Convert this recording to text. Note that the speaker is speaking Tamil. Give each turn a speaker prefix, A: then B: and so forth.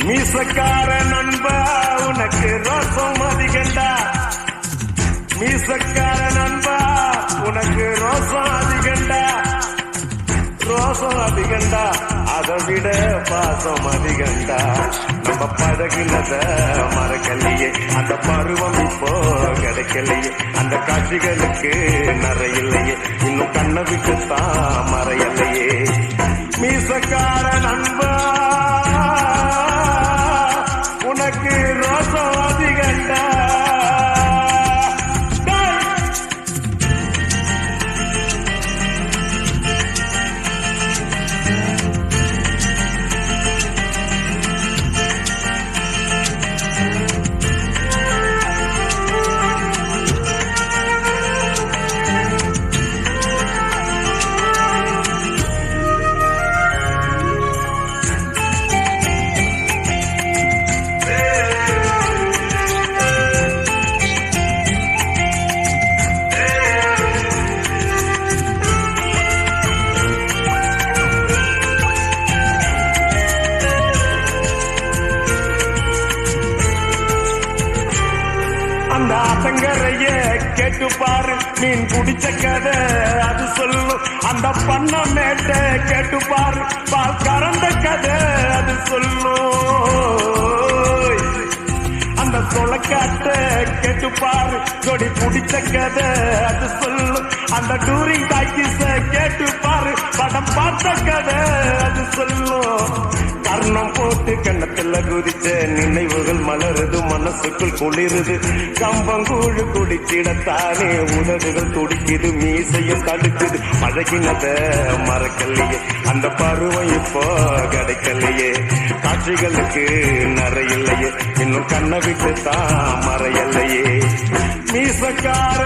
A: மீசக்கார நண்பா உனக்கு ரோசம் அதிகண்டா, மீசக்கார நண்பா உனக்கு ரோசம் அதிகண்டா, ரோசம் அதிகண்டா அதை விட பாசம் அதிகண்டா. நம்ம பழகினத மறக்கலையே, அந்த பருவம் இப்போ கிடைக்கலையே, அந்த காட்சிகளுக்கு நிறையில்லையே, இன்னும் கண்ணை விட்டுத்தான் மறையலையே. மீசக்கார நண்பா உனக்கு ரோசம் அதிகண்டா. அந்த ஆத்தங்கரைய கேட்டு பாரு, மீன் குடிச்ச கதை அது சொல்லும். அந்த பண்ண மேட்ட கேட்டு பாரு, பால் கறந்த கதை அது சொல்லும். அந்த சொலக்காட்ட கேட்டு பாரு, கொடி பிடிச்ச கதை அது சொல்லும். அந்த டூரிங் டாக்கிஸ கேட்டு பாரு, படம் பார்த்த கதை அது சொல்லும். கர்ணம் போட்டு கண்ணத்துல குதிச்ச நினைவுகள் மலருது, மனசுக்குள் குளிருது. கம்பங்கூழு குடிச்சிடத்தானே உதடுகள் துடிக்குது, மீசையும் தடுக்குது. பழகினத மறக்கலையே, அந்த பருவம் இப்போ கிடைக்கலையே, காட்சிகளுக்கு நிறையில்லையே, இன்னும் கண்ணை விட்டு தான் மறையலையே. மீசக்கார